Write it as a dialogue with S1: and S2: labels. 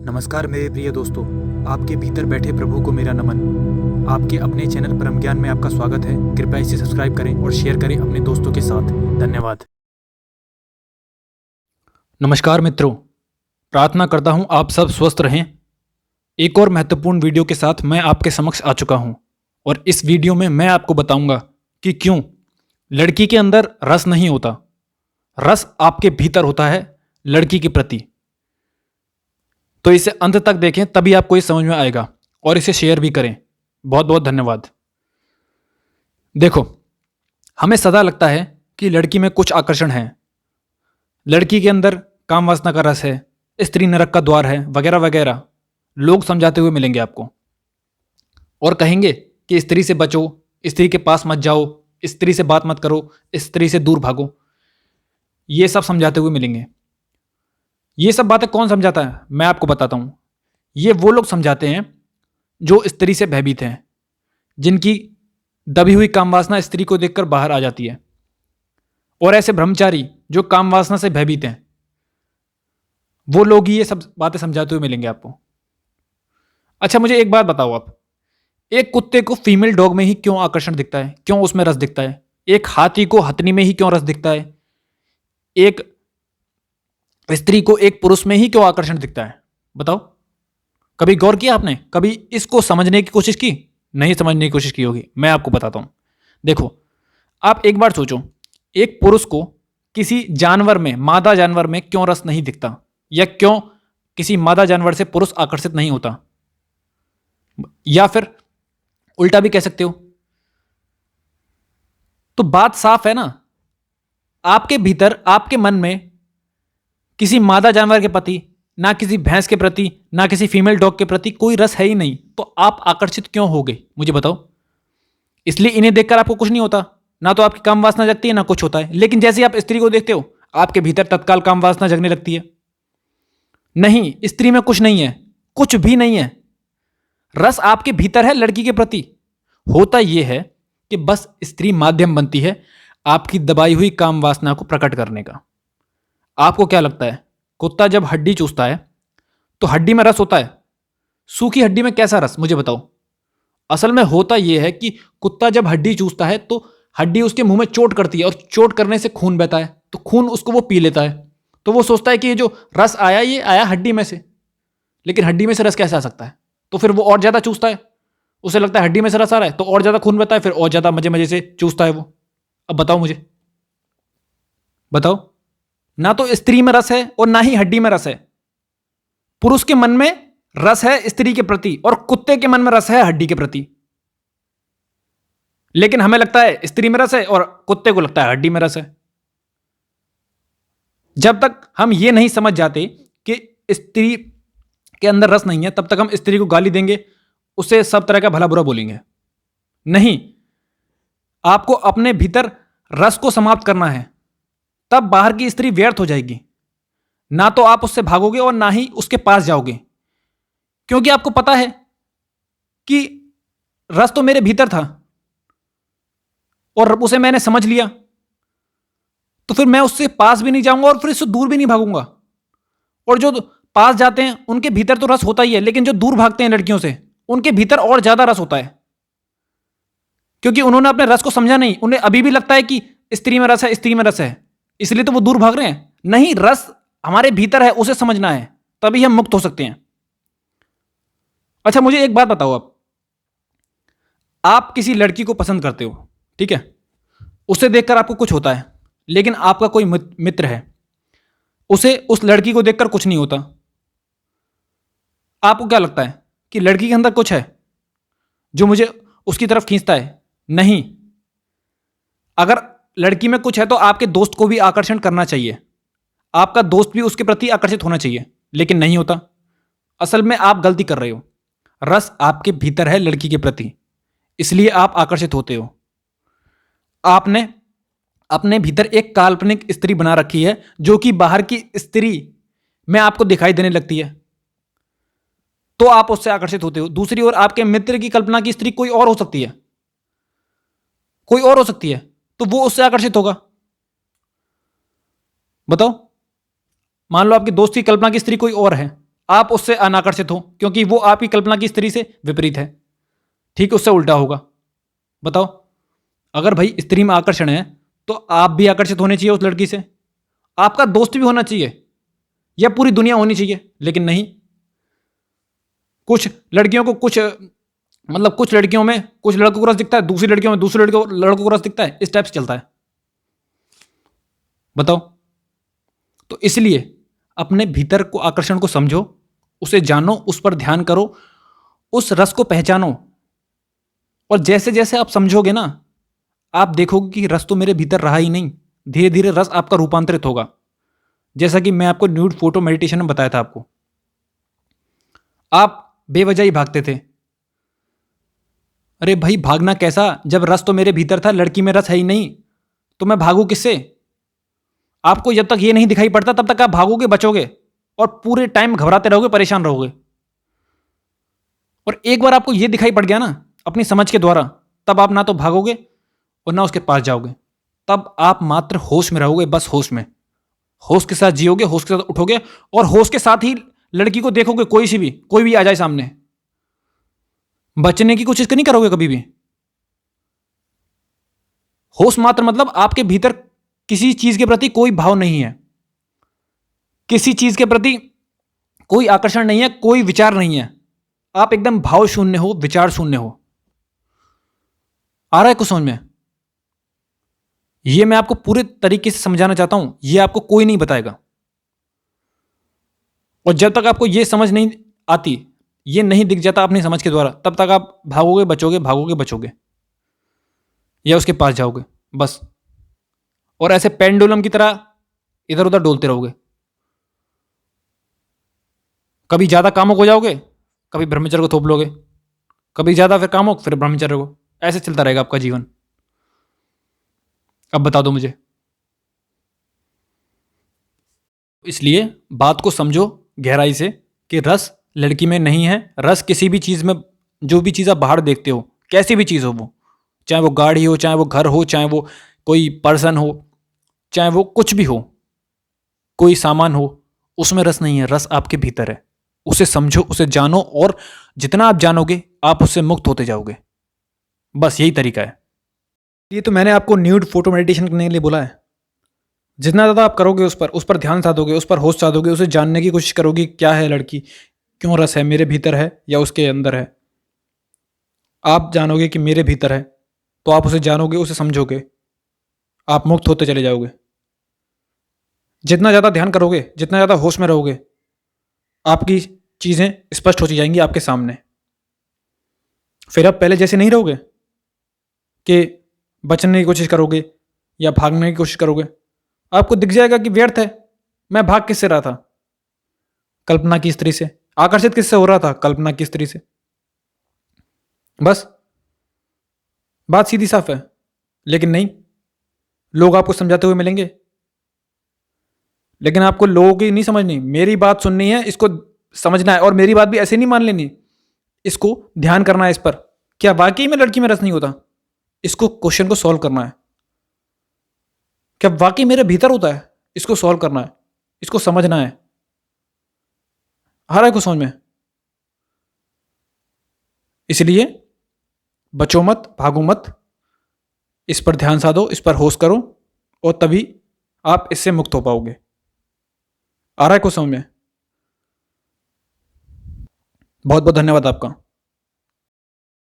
S1: नमस्कार मेरे प्रिय दोस्तों, आपके भीतर बैठे प्रभु को मेरा नमन। आपके अपने चैनल परम ज्ञान में आपका स्वागत है। कृपया इसे सब्सक्राइब करें और शेयर करें अपने दोस्तों के साथ। धन्यवाद। नमस्कार मित्रों, प्रार्थना करता हूं आप सब स्वस्थ रहें। एक और महत्वपूर्ण वीडियो के साथ मैं आपके समक्ष आ चुका हूं और इस वीडियो में मैं आपको बताऊंगा कि क्यों लड़की के अंदर रस नहीं होता। रस आपके भीतर होता है लड़की के प्रति। तो इसे अंत तक देखें, तभी आपको ये समझ में आएगा और इसे शेयर भी करें। बहुत बहुत धन्यवाद। देखो, हमें सदा लगता है कि लड़की में कुछ आकर्षण है, लड़की के अंदर काम वासना का रस है, स्त्री नरक का द्वार है, वगैरह वगैरह लोग समझाते हुए मिलेंगे आपको और कहेंगे कि स्त्री से बचो, स्त्री के पास मत जाओ, स्त्री से बात मत करो, स्त्री से दूर भागो। ये सब समझाते हुए मिलेंगे। ये सब बातें कौन समझाता है, मैं आपको बताता हूं। ये वो लोग समझाते हैं जो स्त्री से भयभीत हैं, जिनकी दबी हुई काम वासना स्त्री को देखकर बाहर आ जाती है। और ऐसे ब्रह्मचारी जो काम वासना से भयभीत हैं, वो लोग ही ये सब बातें समझाते हुए मिलेंगे आपको। अच्छा, मुझे एक बात बताओ आप, एक कुत्ते को फीमेल डॉग में ही क्यों आकर्षण दिखता है, क्यों उसमें रस दिखता है? एक हाथी को हथनी में ही क्यों रस दिखता है? एक स्त्री को एक पुरुष में ही क्यों आकर्षण दिखता है? बताओ, कभी गौर किया आपने? कभी इसको समझने की कोशिश की? नहीं समझने की कोशिश की होगी। मैं आपको बताता हूं। देखो, आप एक बार सोचो, एक पुरुष को किसी जानवर में, मादा जानवर में क्यों रस नहीं दिखता, या क्यों किसी मादा जानवर से पुरुष आकर्षित नहीं होता? या फिर उल्टा भी कह सकते हो। तो बात साफ है ना, आपके भीतर, आपके मन में किसी मादा जानवर के प्रति, ना किसी भैंस के प्रति, ना किसी फीमेल डॉग के प्रति कोई रस है ही नहीं। तो आप आकर्षित क्यों हो गए, मुझे बताओ। इसलिए इन्हें देखकर आपको कुछ नहीं होता, ना तो आपकी काम वासना जगती है, ना कुछ होता है। लेकिन जैसे ही आप स्त्री को देखते हो, आपके भीतर तत्काल काम वासना जगने लगती है। नहीं, स्त्री में कुछ नहीं है, कुछ भी नहीं है। रस आपके भीतर है लड़की के प्रति। होता यह है कि बस स्त्री माध्यम बनती है आपकी दबाई हुई काम वासना को प्रकट करने का। आपको क्या लगता है, कुत्ता जब हड्डी चूसता है तो हड्डी में रस होता है? सूखी हड्डी में कैसा रस, मुझे बताओ। असल में होता यह है कि कुत्ता जब हड्डी चूसता है तो हड्डी उसके मुंह में चोट करती है और चोट करने से खून बहता है, तो खून उसको वो पी लेता है। तो वो सोचता है कि ये जो रस आया, ये आया हड्डी में से। लेकिन हड्डी में से रस कैसे आ सकता है? तो फिर वो और ज्यादा चूसता है। उसे लगता है हड्डी में से रस आ रहा है तो और ज्यादा खून बहता है, फिर और ज्यादा मजे मजे से चूसता है वो। अब बताओ मुझे, बताओ। ना तो स्त्री में रस है और ना ही हड्डी में रस है। पुरुष के मन में रस है स्त्री के प्रति और कुत्ते के मन में रस है हड्डी के प्रति। लेकिन हमें लगता है स्त्री में रस है और कुत्ते को लगता है हड्डी में रस है। जब तक हम ये नहीं समझ जाते कि स्त्री के अंदर रस नहीं है, तब तक हम स्त्री को गाली देंगे, उसे सब तरह का भला बुरा बोलेंगे। नहीं, आपको अपने भीतर रस को समाप्त करना है, तब बाहर की स्त्री व्यर्थ हो जाएगी। ना तो आप उससे भागोगे और ना ही उसके पास जाओगे, क्योंकि आपको पता है कि रस तो मेरे भीतर था और उसे मैंने समझ लिया। तो फिर मैं उससे पास भी नहीं जाऊंगा और फिर इससे दूर भी नहीं भागूंगा। और जो पास जाते हैं उनके भीतर तो रस होता ही है, लेकिन जो दूर भागते हैं लड़कियों से, उनके भीतर और ज्यादा रस होता है, क्योंकि उन्होंने अपने रस को समझा नहीं। उन्हें अभी भी लगता है कि स्त्री में रस है, स्त्री में रस है, इसलिए तो वो दूर भाग रहे हैं। नहीं, रस हमारे भीतर है, उसे समझना है, तभी हम मुक्त हो सकते हैं। अच्छा, मुझे एक बात बताओ, आप किसी लड़की को पसंद करते हो, ठीक है, उसे देखकर आपको कुछ होता है, लेकिन आपका कोई मित्र है, उसे उस लड़की को देखकर कुछ नहीं होता। आपको क्या लगता है कि लड़की के अंदर कुछ है जो मुझे उसकी तरफ खींचता है? नहीं। अगर लड़की में कुछ है तो आपके दोस्त को भी आकर्षण करना चाहिए, आपका दोस्त भी उसके प्रति आकर्षित होना चाहिए, लेकिन नहीं होता। असल में आप गलती कर रहे हो। रस आपके भीतर है लड़की के प्रति, इसलिए आप आकर्षित होते हो। आपने अपने भीतर एक काल्पनिक स्त्री बना रखी है जो कि बाहर की स्त्री में आपको दिखाई देने लगती है, तो आप उससे आकर्षित होते हो। दूसरी ओर आपके मित्र की कल्पना की स्त्री कोई और हो सकती है, कोई और हो सकती है, तो वो उससे आकर्षित होगा। बताओ, मान लो आपकी दोस्त की कल्पना की स्त्री कोई और है, आप उससे अनाकर्षित हो, क्योंकि वो आपकी कल्पना की स्त्री से विपरीत है। ठीक उससे उल्टा होगा। बताओ, अगर भाई स्त्री में आकर्षण है तो आप भी आकर्षित होने चाहिए उस लड़की से, आपका दोस्त भी होना चाहिए, या पूरी दुनिया होनी चाहिए। लेकिन नहीं, कुछ लड़कियों को कुछ लड़कियों में कुछ लड़कों को रस दिखता है, दूसरी लड़कियों में दूसरे लड़कों को रस दिखता है। इस टाइप से चलता है। बताओ, तो इसलिए अपने भीतर को आकर्षण को समझो, उसे जानो, उस पर ध्यान करो, उस रस को पहचानो। और जैसे जैसे आप समझोगे ना, आप देखोगे कि रस तो मेरे भीतर रहा ही नहीं। धीरे धीरे रस आपका रूपांतरित होगा। जैसा कि मैं आपको न्यूड फोटो मेडिटेशन में बताया था आपको, आप बेवजह ही भागते थे। अरे भाई, भागना कैसा, जब रस तो मेरे भीतर था, लड़की में रस है ही नहीं, तो मैं भागू किससे? आपको जब तक ये नहीं दिखाई पड़ता तब तक आप भागोगे, बचोगे, और पूरे टाइम घबराते रहोगे, परेशान रहोगे। और एक बार आपको ये दिखाई पड़ गया ना अपनी समझ के द्वारा, तब आप ना तो भागोगे और ना उसके पास जाओगे। तब आप मात्र होश में रहोगे, बस होश में, होश के साथ जियोगे, होश के साथ उठोगे, और होश के साथ ही लड़की को देखोगे, कोई भी आ जाए सामने। बचने की कोशिश नहीं करोगे कभी भी। होश मात्र मतलब आपके भीतर किसी चीज के प्रति कोई भाव नहीं है, किसी चीज के प्रति कोई आकर्षण नहीं है, कोई विचार नहीं है। आप एकदम भाव शून्य हो, विचार शून्य हो। आ रहा है कुछ समझ में? यह मैं आपको पूरे तरीके से समझाना चाहता हूं, यह आपको कोई नहीं बताएगा। और जब तक आपको यह समझ नहीं आती, यह नहीं दिख जाता अपनी समझ के द्वारा, तब तक आप भागोगे, बचोगे, भागोगे, बचोगे, या उसके पास जाओगे, बस। और ऐसे पेंडुलम की तरह इधर उधर डोलते रहोगे। कभी ज्यादा कामुक हो जाओगे, कभी ब्रह्मचर्य को थोप लोगे, कभी ज्यादा फिर कामुक, फिर ब्रह्मचर्य को। ऐसे चलता रहेगा आपका जीवन। अब बता दो मुझे। इसलिए बात को समझो गहराई से कि रस लड़की में नहीं है। रस किसी भी चीज में, जो भी चीज आप बाहर देखते हो, कैसी भी चीज हो वो, चाहे वो गाड़ी हो, चाहे वो घर हो, चाहे वो कोई पर्सन हो, चाहे वो कुछ भी हो, कोई सामान हो, उसमें रस नहीं है। रस आपके भीतर है। उसे समझो, उसे जानो, और जितना आप जानोगे आप उससे मुक्त होते जाओगे। बस यही तरीका है। ये तो मैंने आपको न्यूड फोटो मेडिटेशन करने के लिए बोला है। जितना ज़्यादा आप करोगे, उस पर ध्यान साधोगे, उस पर होश साधोगे, उसे जानने की कोशिश करोगे, क्या है लड़की, क्यों रस है, मेरे भीतर है या उसके अंदर है। आप जानोगे कि मेरे भीतर है, तो आप उसे जानोगे, उसे समझोगे, आप मुक्त होते चले जाओगे। जितना ज़्यादा ध्यान करोगे, जितना ज़्यादा होश में रहोगे, आपकी चीज़ें स्पष्ट होती जाएंगी आपके सामने। फिर आप पहले जैसे नहीं रहोगे कि बचने की कोशिश करोगे या भागने की कोशिश करोगे। आपको दिख जाएगा कि व्यर्थ है। मैं भाग किससे रहा था? कल्पना की स्त्री से। आकर्षित किससे हो रहा था? कल्पना की स्त्री से। बस, बात सीधी साफ है। लेकिन नहीं, लोग आपको समझाते हुए मिलेंगे, लेकिन आपको लोगों की नहीं समझनी, मेरी बात सुननी है, इसको समझना है। और मेरी बात भी ऐसे नहीं मान लेनी, इसको ध्यान करना है इस पर। क्या वाकई में लड़की में रस नहीं होता? इसको, क्वेश्चन को सॉल्व करना है। क्या वाकई मेरे भीतर होता है? इसको सॉल्व करना है, इसको समझना है। आ रहा है कुछ समझ में? इसलिए बचो मत, भागो मत, इस पर ध्यान साधो, इस पर होश करो, और तभी आप इससे मुक्त हो पाओगे। आ रहा है कुछ समझ में? बहुत बहुत धन्यवाद आपका।